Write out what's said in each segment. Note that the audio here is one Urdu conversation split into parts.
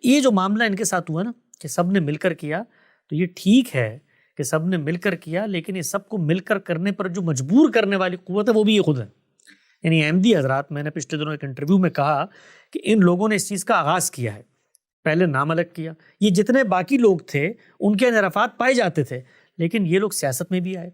یہ جو معاملہ ان کے ساتھ ہوا نا کہ سب نے مل کر کیا، تو یہ ٹھیک ہے کہ سب نے مل کر کیا، لیکن یہ سب کو مل کر کرنے پر جو مجبور کرنے والی قوت ہے وہ بھی یہ خود ہے. یعنی احمدی حضرات، میں نے پچھلے دنوں ایک انٹرویو میں کہا کہ ان لوگوں نے اس چیز کا آغاز کیا ہے، پہلے نام الگ کیا. یہ جتنے باقی لوگ تھے ان کے انحرافات پائے جاتے تھے، لیکن یہ لوگ سیاست میں بھی آئے،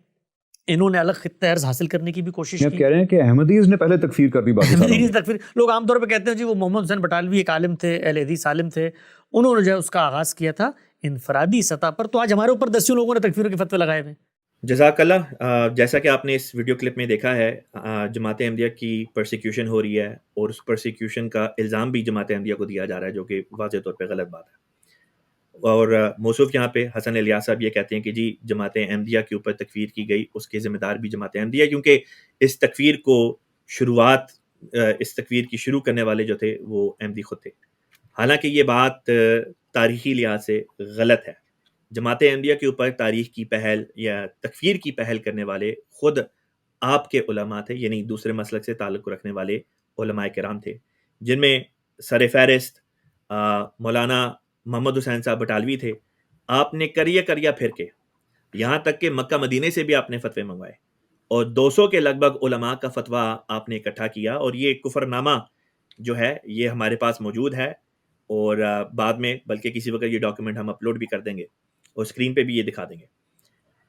انہوں نے الگ خطہ ارض حاصل کرنے کی بھی کوشش آپ کی. کہہ رہے ہیں کہ احمدیز نے پہلے تکفیر کر دی باقی ساروں احمدی کی. کی تکفیر لوگ عام طور پہ کہتے ہیں جی وہ محمد حسین بٹالوی ایک عالم تھے، اہل حدیث عالم تھے، انہوں نے جو ہے اس کا آغاز کیا تھا انفرادی سطح پر. تو آج ہمارے اوپر دسیوں لوگوں نے تکفیر کے فتوے لگائے ہوئے. جزاک اللہ. جیسا کہ آپ نے اس ویڈیو کلپ میں دیکھا ہے، جماعت احمدیہ کی پرسیکیوشن ہو رہی ہے، اور اس پرسیکیوشن کا الزام بھی جماعت احمدیہ کو دیا جا رہا ہے، جو کہ واضح طور پہ غلط بات ہے. اور موصوف یہاں پہ حسن الیاس صاحب یہ کہتے ہیں کہ جی جماعت احمدیہ کے اوپر تکفیر کی گئی، اس کے ذمہ دار بھی جماعت احمدیہ، کیونکہ اس تکفیر کی شروع کرنے والے جو تھے وہ احمدی خود تھے. حالانکہ یہ بات تاریخی لحاظ سے غلط ہے. جماعت احمدیہ کے اوپر تاریخ کی پہل یا تکفیر کی پہل کرنے والے خود آپ کے علماء تھے، یعنی دوسرے مسلک سے تعلق رکھنے والے علماء کرام تھے، جن میں سر فہرست مولانا محمد حسین صاحب بٹالوی تھے. آپ نے کریا پھر کے یہاں تک کہ مکہ مدینے سے بھی آپ نے فتوے منگوائے، اور 200 کے لگ بھگ علماء کا فتویٰ آپ نے اکٹھا کیا، اور یہ کفر نامہ جو ہے یہ ہمارے پاس موجود ہے، اور بعد میں بلکہ کسی وقت یہ ڈاکیومنٹ ہم اپلوڈ بھی کر دیں گے اور اسکرین پہ بھی یہ دکھا دیں گے.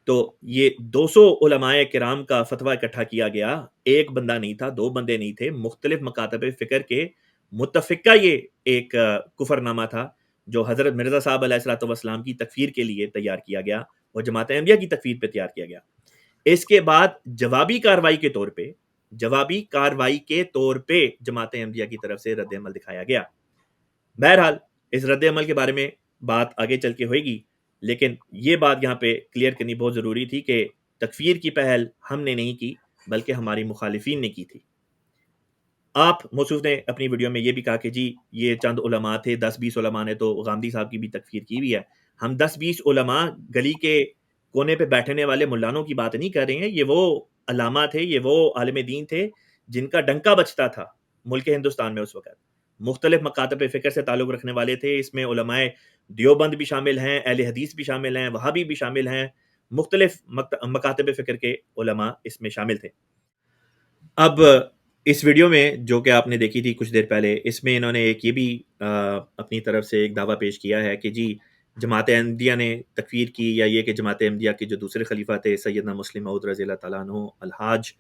تو یہ 200 علماء کرام کا فتویٰ اکٹھا کیا گیا، ایک بندہ نہیں تھا، 2 بندے نہیں تھے، مختلف مکاتب فکر کے متفقہ یہ ایک کفر نامہ تھا جو حضرت مرزا صاحب علیہ الصلوۃ والسلام کی تکفیر کے لیے تیار کیا گیا اور جماعت احمدیہ کی تکفیر پہ تیار کیا گیا. اس کے بعد جوابی کارروائی کے طور پہ جماعت احمدیہ کی طرف سے رد عمل دکھایا گیا. بہرحال اس رد عمل کے بارے میں بات آگے چل کے ہوئے گی، لیکن یہ بات یہاں پہ کلیئر کرنی بہت ضروری تھی کہ تکفیر کی پہل ہم نے نہیں کی بلکہ ہماری مخالفین نے کی تھی. آپ موصوف نے اپنی ویڈیو میں یہ بھی کہا کہ جی یہ چند علماء تھے، 10-20 علماء نے تو غامدی صاحب کی بھی تکفیر کی ہوئی ہے. ہم 10-20 علماء گلی کے کونے پہ بیٹھنے والے ملانوں کی بات نہیں کر رہے ہیں. یہ وہ علامہ تھے، یہ وہ عالم دین تھے جن کا ڈنکا بجتا تھا ملک ہندوستان میں اس وقت. مختلف مکاتب فکر سے تعلق رکھنے والے تھے. اس میں علماء دیوبند بھی شامل ہیں، اہل حدیث بھی شامل ہیں، وہابی بھی شامل ہیں، مختلف مکاتب فکر کے علماء اس میں شامل تھے. اب اس ویڈیو میں جو کہ آپ نے دیکھی تھی کچھ دیر پہلے، اس میں انہوں نے ایک یہ بھی اپنی طرف سے ایک دعویٰ پیش کیا ہے کہ جی جماعت احمدیہ نے تکفیر کی، یا یہ کہ جماعت احمدیہ کے جو دوسرے خلیفہ تھے سیدنا مسلم موعود رضی اللہ تعالیٰ عنہ، الحاج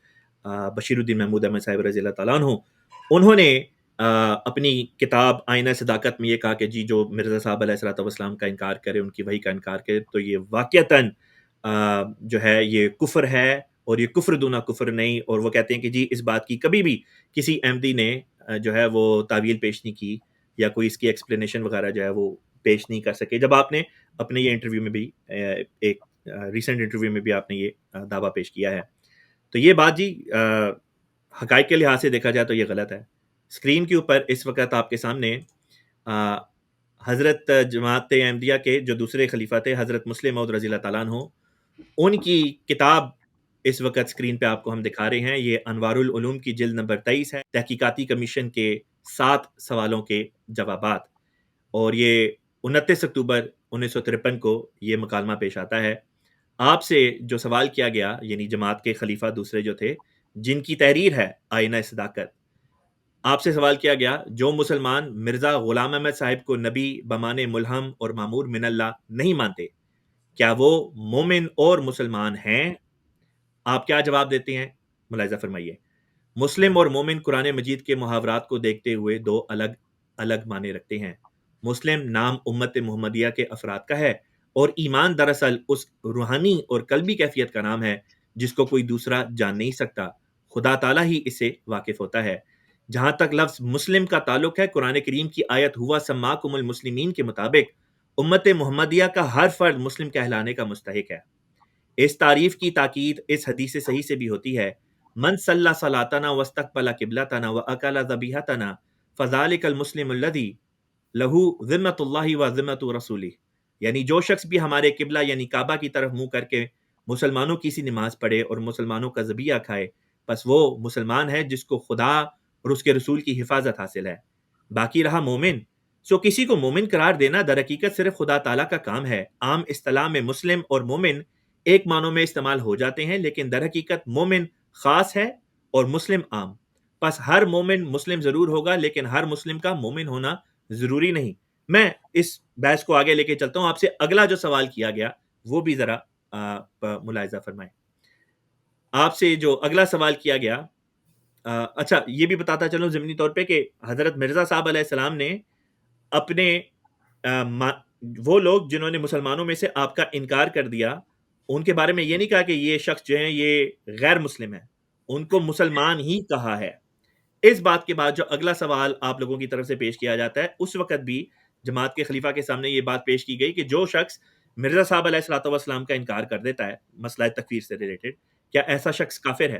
بشیر الدین محمود احمد صاحب رضی اللہ تعالیٰ عنہ، انہوں نے اپنی کتاب آئینہ صداقت میں یہ کہا کہ جی جو مرزا صاحب علیہ الصلوۃ والسلام کا انکار کرے، ان کی وحی کا انکار کرے، تو یہ واقعتاً جو ہے یہ کفر ہے، اور یہ کفر دونا کفر نہیں. اور وہ کہتے ہیں کہ جی اس بات کی کبھی بھی کسی احمدی نے جو ہے وہ تعویل پیش نہیں کی، یا کوئی اس کی ایکسپلینیشن وغیرہ جو ہے وہ پیش نہیں کر سکے. جب آپ نے اپنے یہ انٹرویو میں بھی ایک ریسنٹ انٹرویو میں بھی آپ نے یہ دعویٰ پیش کیا ہے، تو یہ بات جی حقائق کے لحاظ سے دیکھا جائے تو یہ غلط ہے. اسکرین کے اوپر اس وقت آپ کے سامنے حضرت جماعت احمدیہ کے جو دوسرے خلیفہ تھے حضرت مسلم موعود رضی اللہ تعالیٰ عنہ، ان کی کتاب اس وقت اسکرین پہ آپ کو ہم دکھا رہے ہیں. یہ انوار العلوم کی جلد نمبر 23 ہے، تحقیقاتی کمیشن کے 7 سوالوں کے جوابات، اور یہ 29 اکتوبر 1953 کو یہ مکالمہ پیش آتا ہے. آپ سے جو سوال کیا گیا، یعنی جماعت کے خلیفہ دوسرے جو تھے جن کی تحریر ہے آئینہ صداقت، آپ سے سوال کیا گیا جو مسلمان مرزا غلام احمد صاحب کو نبی بمانے ملہم اور معمور من اللہ نہیں مانتے، کیا وہ مومن اور مسلمان ہیں؟ آپ کیا جواب دیتے ہیں؟ ملاحظہ فرمائیے. مسلم اور مومن قرآن مجید کے محاورات کو دیکھتے ہوئے 2 الگ الگ معنی رکھتے ہیں. مسلم نام امت محمدیہ کے افراد کا ہے، اور ایمان دراصل اس روحانی اور قلبی کیفیت کا نام ہے جس کو کوئی دوسرا جان نہیں سکتا، خدا تعالیٰ ہی اس سے واقف ہوتا ہے. جہاں تک لفظ مسلم کا تعلق ہے، قرآن کریم کی آیت ہوا سماکم المسلمین کے مطابق امت محمدیہ کا ہر فرد مسلم کہلانے کا مستحق ہے. اس تعریف کی تاکید اس حدیث صحیح سے بھی ہوتی ہے، من صلی صلاتنا واستقبل قبلتنا واکل ذبیحتنا فذلک المسلم الذی لہ ذمۃ اللہ و ذمۃ رسولہ. یعنی جو شخص بھی ہمارے قبلہ یعنی کعبہ کی طرف منہ کر کے مسلمانوں کی سی نماز پڑھے اور مسلمانوں کا ذبیحہ کھائے، پس وہ مسلمان ہے جس کو خدا اور اس کے رسول کی حفاظت حاصل ہے. باقی رہا مومن، سو کسی کو مومن قرار دینا در حقیقت صرف خدا تعالیٰ کا کام ہے. عام اصطلاح میں مسلم اور مومن ایک معنوں میں استعمال ہو جاتے ہیں، لیکن در حقیقت مومن خاص ہے اور مسلم عام. پس ہر مومن مسلم ضرور ہوگا، لیکن ہر مسلم کا مومن ہونا ضروری نہیں. میں اس بحث کو آگے لے کے چلتا ہوں. آپ سے اگلا جو سوال کیا گیا وہ بھی ذرا ملاحظہ فرمائیں. آپ سے جو اگلا سوال کیا گیا، اچھا یہ بھی بتاتا چلوں ضمنی طور پہ کہ حضرت مرزا صاحب علیہ السلام نے اپنے وہ لوگ جنہوں نے مسلمانوں میں سے آپ کا انکار کر دیا، ان کے بارے میں یہ نہیں کہا کہ یہ شخص جو ہیں یہ غیر مسلم ہیں، ان کو مسلمان ہی کہا ہے. اس بات کے بعد جو اگلا سوال آپ لوگوں کی طرف سے پیش کیا جاتا ہے، اس وقت بھی جماعت کے خلیفہ کے سامنے یہ بات پیش کی گئی کہ جو شخص مرزا صاحب علیہ الصلوۃ والسلام کا انکار کر دیتا ہے مسئلہ تکفیر سے ریلیٹڈ، کیا ایسا شخص کافر ہے؟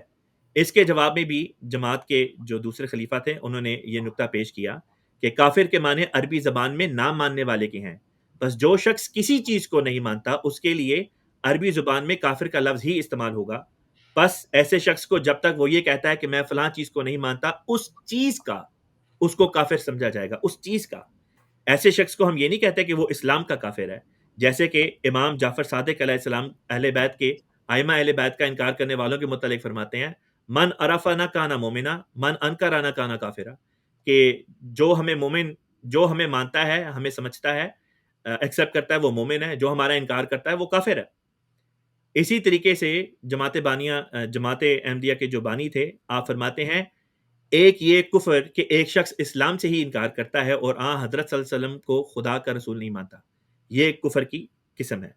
اس کے جواب میں بھی جماعت کے جو دوسرے خلیفہ تھے انہوں نے یہ نکتہ پیش کیا کہ کافر کے معنی عربی زبان میں نہ ماننے والے کے ہیں. بس جو شخص کسی چیز کو نہیں مانتا اس کے لیے عربی زبان میں کافر کا لفظ ہی استعمال ہوگا. بس ایسے شخص کو جب تک وہ یہ کہتا ہے کہ میں فلاں چیز کو نہیں مانتا، اس چیز کا اس کو کافر سمجھا جائے گا. اس چیز کا ایسے شخص کو ہم یہ نہیں کہتے کہ وہ اسلام کا کافر ہے. جیسے کہ امام جعفر صادق علیہ السلام اہل بیت کے ائمہ اہل بیت کا انکار کرنے والوں کے متعلق فرماتے ہیں من عرفہ نہ کانا مومنا من انکر نہ کانا کافرہ، کہ جو ہمیں مومن، جو ہمیں مانتا ہے، ہمیں سمجھتا ہے، ایکسیپٹ کرتا ہے، وہ مومن ہے. جو ہمارا انکار کرتا ہے وہ کافر ہے. اسی طریقے سے جماعت احمدیہ کے جو بانی تھے، آپ فرماتے ہیں ایک یہ کفر کہ ایک شخص اسلام سے ہی انکار کرتا ہے اور حضرت صلی اللہ علیہ وسلم کو خدا کا رسول نہیں مانتا، یہ ایک کفر کی قسم ہے.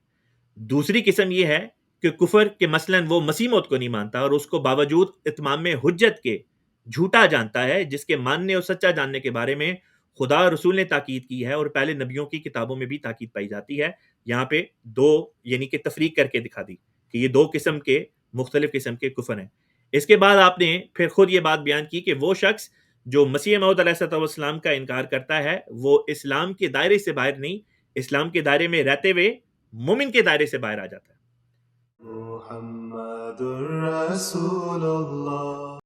دوسری قسم یہ ہے کہ کفر کہ مثلاً وہ مسیح موت کو نہیں مانتا اور اس کو باوجود اتمام حجت کے جھوٹا جانتا ہے، جس کے ماننے اور سچا جاننے کے بارے میں خدا اور رسول نے تاکید کی ہے اور پہلے نبیوں کی کتابوں میں بھی تاکید پائی جاتی ہے. یہاں پہ دو یعنی کہ تفریق کر کے دکھا دی کہ یہ دو قسم کے مختلف قسم کے کفر ہیں. اس کے بعد آپ نے پھر خود یہ بات بیان کی کہ وہ شخص جو مسیح موعود علیہ السلام کا انکار کرتا ہے وہ اسلام کے دائرے سے باہر نہیں، اسلام کے دائرے میں رہتے ہوئے مومن کے دائرے سے باہر آ جاتا ہے. محمد رسول اللہ